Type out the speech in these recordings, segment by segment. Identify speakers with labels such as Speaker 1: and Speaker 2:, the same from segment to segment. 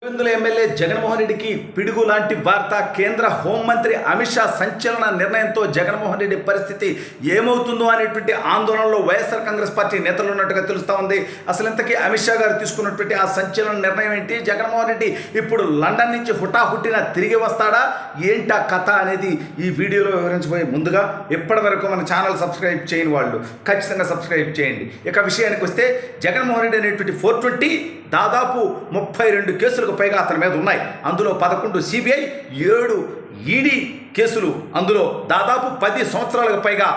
Speaker 1: Pulivendula MLA Jaganmohan రెడ్డికి పిడుగు లాంటి వార్త. కేంద్ర హోంమంత్రి అమిత్ షా సంచలన నిర్ణయంతో జగన్మోహన్ రెడ్డి పరిస్థితి ఏమవుతుందో అనేటువంటి ఆందోళనలో వైఎస్ఆర్ కాంగ్రెస్ పార్టీ నేతలు ఉన్నట్టుగా తెలుస్తూ ఉంది. అసలు ఇంతకీ అమిత్ షా గారు తీసుకున్నటువంటి ఆ సంచలన నిర్ణయం ఏంటి? జగన్మోహన్ రెడ్డి ఇప్పుడు లండన్ నుంచి హుటాహుట్టిన తిరిగి వస్తాడా ఏంటా కథ అనేది ఈ వీడియోలో వివరించబోయే ముందుగా ఇప్పటి వరకు మన ఛానల్ సబ్స్క్రైబ్ చేయని వాళ్ళు ఖచ్చితంగా సబ్స్క్రైబ్ చేయండి. ఇక విషయానికి వస్తే జగన్మోహన్ రెడ్డి అనేటువంటి 420 దాదాపు 32 కేసులకు పైగా అతని మీద ఉన్నాయి. అందులో 11 సిబిఐ, 7 ఈడీ కేసులు. అందులో దాదాపు 10 సంవత్సరాలకు పైగా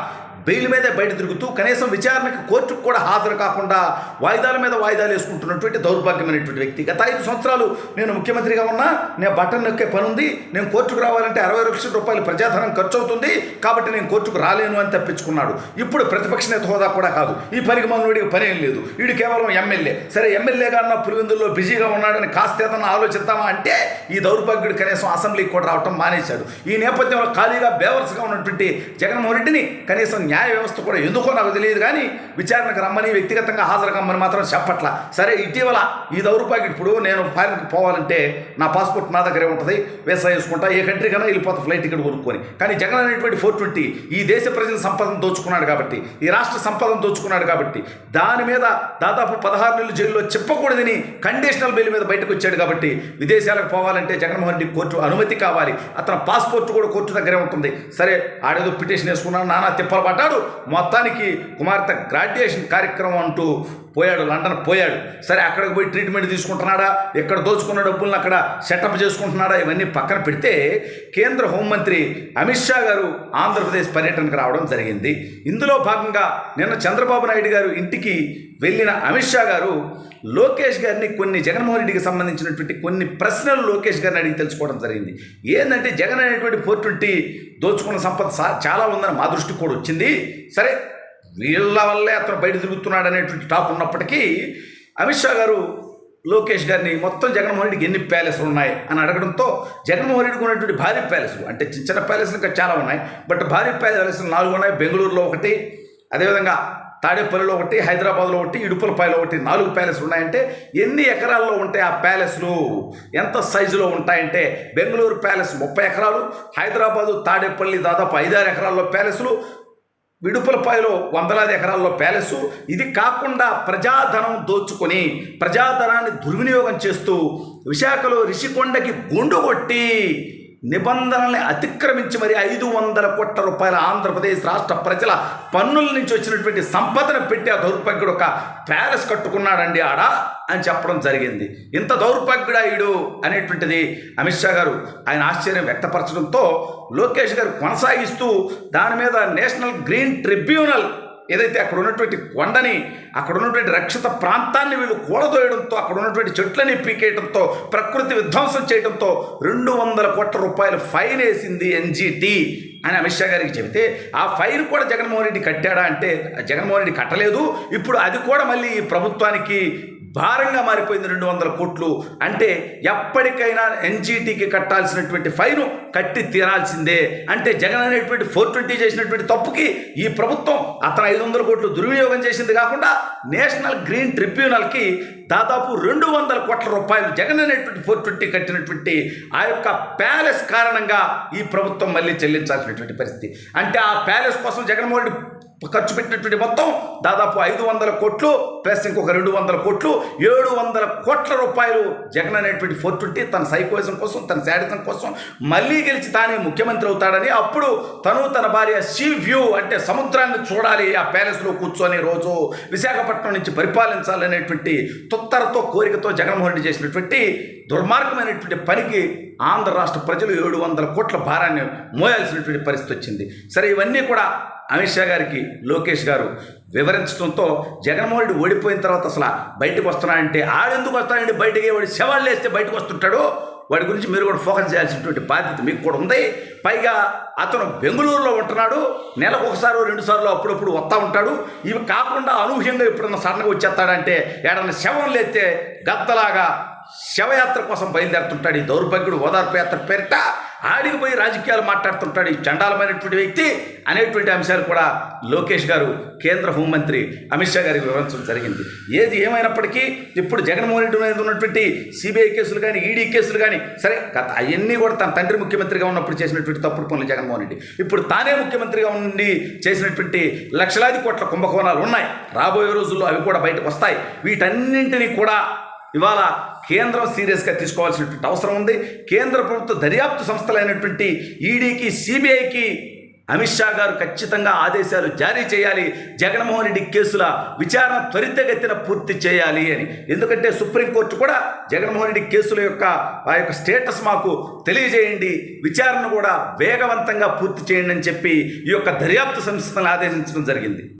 Speaker 1: బెయిల్ మీదే బయట తిరుగుతూ కనీసం విచారణకు కోర్టుకు కూడా హాజరు కాకుండా వాయిదాల మీద వాయిదాలు వేసుకుంటున్నటువంటి దౌర్భాగ్యమైనటువంటి వ్యక్తి. గత 5 సంవత్సరాలు నేను ముఖ్యమంత్రిగా ఉన్నా, నేను బటన్ నొక్కే పని ఉంది, నేను కోర్టుకు రావాలంటే 60 లక్షల రూపాయలు ప్రజాధనం ఖర్చు అవుతుంది కాబట్టి నేను కోర్టుకు రాలేను అని తప్పించుకున్నాడు. ఇప్పుడు ప్రతిపక్ష నేత హోదా కూడా కాదు, ఈ పనికి మనోడికి పని ఏం లేదు, వీడు కేవలం ఎమ్మెల్యే. సరే, ఎమ్మెల్యేగా ఉన్న పులివెందుల్లో బిజీగా ఉన్నాడని కాస్త ఏదన్నా ఆలోచిద్దామా అంటే ఈ దౌర్భాగ్యుడు కనీసం అసెంబ్లీకి కూడా రావటం మానేశాడు. ఈ నేపథ్యంలో ఖాళీగా బేవర్స్గా ఉన్నటువంటి జగన్మోహన్ రెడ్డిని కనీసం న్యాయ వ్యవస్థ కూడా ఎందుకో నాకు తెలియదు కానీ విచారణకు రమ్మని, వ్యక్తిగతంగా హాజరు కమ్మని మాత్రం చెప్పట్ల. సరే, ఇటీవల ఈ దౌర్భాగ్యం, ఇప్పుడు నేను ఫారిన్కి పోవాలంటే నా పాస్పోర్ట్ నా దగ్గరే ఉంటుంది, వీసా వేసుకుంటా, ఏ కంట్రీకైనా వెళ్ళిపోతా ఫ్లైట్ టికెట్ కొనుక్కొని. కానీ జగన్ అనేటువంటి 420 ఈ దేశ ప్రజల సంపదను దోచుకున్నాడు కాబట్టి, ఈ రాష్ట్ర సంపదను దోచుకున్నాడు కాబట్టి దాని మీద దాదాపు 16 నెలలు జైల్లో చెప్పకూడదని కండిషనల్ బెయిల్ మీద బయటకు వచ్చాడు కాబట్టి విదేశాలకు పోవాలంటే జగన్మోహన్ రెడ్డి కోర్టు అనుమతి కావాలి. అతని పాస్పోర్ట్ కూడా కోర్టు దగ్గరే ఉంటుంది. సరే, ఆడేదో పిటిషన్ వేసుకున్నాడు, నానా తిప్పలు పడ్డాడు. మొత్తానికి కుమార్తె గ్రాడ్యుయేషన్ కార్యక్రమం అంటూ పోయాడు, లండన్ పోయాడు. సరే, అక్కడికి పోయి ట్రీట్మెంట్ తీసుకుంటున్నాడా, ఎక్కడ దోచుకున్న డబ్బులను అక్కడ సెటప్ చేసుకుంటున్నాడా, ఇవన్నీ పక్కన పెడితే కేంద్ర హోంమంత్రి అమిత్ షా గారు ఆంధ్రప్రదేశ్ పర్యటనకు రావడం జరిగింది. ఇందులో భాగంగా నిన్న చంద్రబాబు నాయుడు గారు ఇంటికి వెళ్ళిన అమిత్ షా గారు లోకేష్ గారిని కొన్ని జగన్మోహన్ రెడ్డికి సంబంధించినటువంటి కొన్ని ప్రశ్నలు లోకేష్ గారిని అడిగి తెలుసుకోవడం జరిగింది. ఏంటంటే జగన్ అనేటువంటి 420 దోచుకున్న సంపద చాలా ఉందని మా దృష్టికి కూడా వచ్చింది. సరే, వీళ్ళ వల్లే అతను బయట తిరుగుతున్నాడు అనేటువంటి టాక్ ఉన్నప్పటికీ అమిత్ షా గారు లోకేష్ గారిని మొత్తం జగన్మోహన్ రెడ్డికి ఎన్ని ప్యాలెస్లు ఉన్నాయి అని అడగడంతో జగన్మోహన్ రెడ్డికి ఉన్నటువంటి భారీ ప్యాలెస్లు, అంటే చిన్న ప్యాలెస్లు ఇంకా చాలా ఉన్నాయి, బట్ భారీ ప్యాలెస్లు 4 ఉన్నాయి. బెంగళూరులో ఒకటి, అదేవిధంగా తాడేపల్లిలో ఒకటి, హైదరాబాద్లో ఒకటి, ఇడుపులపాయలో ఒకటి, 4 ప్యాలెస్లు ఉన్నాయంటే ఎన్ని ఎకరాల్లో ఉంటాయి ఆ ప్యాలెస్లు, ఎంత సైజులో ఉంటాయంటే బెంగళూరు ప్యాలెస్ 30 ఎకరాలు, హైదరాబాదు తాడేపల్లి దాదాపు 5-6 ఎకరాల్లో ప్యాలెస్లు, విడుపులపాయలో 100 ఎకరాల్లో ప్యాలెస్. ఇది కాకుండా ప్రజాధనం దోచుకొని ప్రజాధనాన్ని దుర్వినియోగం చేస్తూ విశాఖలో రిషికొండకి గుండు కొట్టి నిబంధనల్ని అతిక్రమించి మరి 500 కోట్ల రూపాయల ఆంధ్రప్రదేశ్ రాష్ట్ర ప్రజల పన్నుల నుంచి వచ్చినటువంటి సంపదను పెట్టి ఆ దౌర్భాగ్యుడు ఒక ప్యాలెస్ కట్టుకున్నాడండి ఆడ అని చెప్పడం జరిగింది. ఇంత దౌర్భాగ్యుడాయుడు అనేటువంటిది అమిత్ షా గారు ఆయన ఆశ్చర్యం వ్యక్తపరచడంతో లోకేష్ గారు కొనసాగిస్తూ దాని మీద నేషనల్ గ్రీన్ ట్రిబ్యునల్ ఏదైతే అక్కడ ఉన్నటువంటి కొండని, అక్కడ ఉన్నటువంటి రక్షిత ప్రాంతాన్ని వీళ్ళు కూలదోయడంతో, అక్కడ ఉన్నటువంటి చెట్లని పీకేయడంతో, ప్రకృతి విధ్వంసం చేయడంతో 200 కోట్ల రూపాయలు ఫైన్ వేసింది ఎన్జిటి అని అమిత్ షా గారికి చెబితే ఆ ఫైన్ కూడా జగన్మోహన్ రెడ్డి కట్టాడా అంటే జగన్మోహన్ రెడ్డి కట్టలేదు. ఇప్పుడు అది కూడా మళ్ళీ ఈ ప్రభుత్వానికి భారంగా మారిపోయింది 200 కోట్లు. అంటే ఎప్పటికైనా ఎన్జిటికి కట్టాల్సినటువంటి ఫైను కట్టి తీరాల్సిందే. అంటే జగన్ అనేటువంటి 420 చేసినటువంటి తప్పుకి ఈ ప్రభుత్వం అతను 500 కోట్లు దుర్వినియోగం చేసింది కాకుండా నేషనల్ గ్రీన్ ట్రిబ్యునల్కి దాదాపు 200 కోట్ల రూపాయలు జగన్ అనేటువంటి 420 కట్టినటువంటి ఆ యొక్క ప్యాలెస్ కారణంగా ఈ ప్రభుత్వం మళ్ళీ చెల్లించాల్సినటువంటి పరిస్థితి. అంటే ఆ ప్యాలెస్ కోసం జగన్మోహన్ రెడ్డి ఖర్చు పెట్టినటువంటి మొత్తం దాదాపు 500 కోట్లు ప్లస్ ఇంకొక 200 కోట్లు, 700 కోట్ల రూపాయలు జగన్ అనేటువంటి 420 తన సైకోయిజం కోసం, తన శాడిజం కోసం మళ్ళీ గెలిచి తానే ముఖ్యమంత్రి అవుతాడని, అప్పుడు తన భార్య సీ వ్యూ అంటే సముద్రాన్ని చూడాలి ఆ ప్యాలెస్లో కూర్చొని రోజు విశాఖపట్నం నుంచి పరిపాలించాలనేటువంటి తుత్తరతో కోరికతో జగన్మోహన్ రెడ్డి చేసినటువంటి దుర్మార్గమైనటువంటి పనికి ఆంధ్ర రాష్ట్ర ప్రజలు 700 కోట్ల భారాన్ని మోయాల్సినటువంటి పరిస్థితి వచ్చింది. సరే, ఇవన్నీ కూడా అమిత్ షా గారికి లోకేష్ గారు వివరించడంతో జగన్మోహన్ రెడ్డి ఓడిపోయిన తర్వాత అసలు బయటకు వస్తున్నాడంటే ఆడెందుకు వస్తాడంటే బయటకి వాడి శవాళ్ళు వేస్తే బయటకు వస్తుంటాడు. వాడి గురించి మీరు కూడా ఫోకస్ చేయాల్సినటువంటి బాధ్యత మీకు కూడా ఉంది. పైగా అతను బెంగళూరులో ఉంటున్నాడు, నెలకు 1-2 సార్లు అప్పుడప్పుడు వస్తూ ఉంటాడు. ఇవి కాకుండా అనూహ్యంగా ఎప్పుడన్నా సడన్గా వచ్చేస్తాడంటే ఏడన్నా శవం లేస్తే గద్దలాగా శవయాత్ర కోసం బయలుదేరుతుంటాడు. ఈ దౌర్భాగ్యుడు ఓదార్పు యాత్ర పేరిట ఆడికి పోయి రాజకీయాలు మాట్లాడుతుంటాడు ఈ చండాలమైనటువంటి వ్యక్తి అనేటువంటి అంశాలు కూడా లోకేష్ గారు కేంద్ర హోంమంత్రి అమిత్ షా గారికి వివరించడం జరిగింది. ఏది ఏమైనప్పటికీ ఇప్పుడు జగన్మోహన్ రెడ్డి మీద ఉన్నటువంటి సిబిఐ కేసులు కానీ ఈడీ కేసులు కానీ సరే అవన్నీ కూడా తన తండ్రి ముఖ్యమంత్రిగా ఉన్నప్పుడు చేసినటువంటి తప్పుడు పనులు జగన్మోహన్ రెడ్డి ఇప్పుడు తానే ముఖ్యమంత్రిగా ఉండి చేసినటువంటి లక్షలాది కోట్ల కుంభకోణాలు ఉన్నాయి. రాబోయే రోజుల్లో అవి కూడా బయటకు వస్తాయి. వీటన్నింటినీ కూడా ఇవాళ కేంద్రం సీరియస్గా తీసుకోవాల్సినటువంటి అవసరం ఉంది. కేంద్ర ప్రభుత్వ దర్యాప్తు సంస్థలైనటువంటి ఈడీకి సిబిఐకి అమిత్ షా గారు ఖచ్చితంగా ఆదేశాలు జారీ చేయాలి. జగన్మోహన్ రెడ్డి కేసుల విచారణ త్వరితగతిన పూర్తి చేయాలి అని. ఎందుకంటే సుప్రీంకోర్టు కూడా జగన్మోహన్ రెడ్డి కేసుల యొక్క ఆ యొక్క స్టేటస్ మాకు తెలియజేయండి, విచారణ కూడా వేగవంతంగా పూర్తి చేయండి అని చెప్పి ఈ యొక్క దర్యాప్తు సంస్థలను ఆదేశించడం జరిగింది.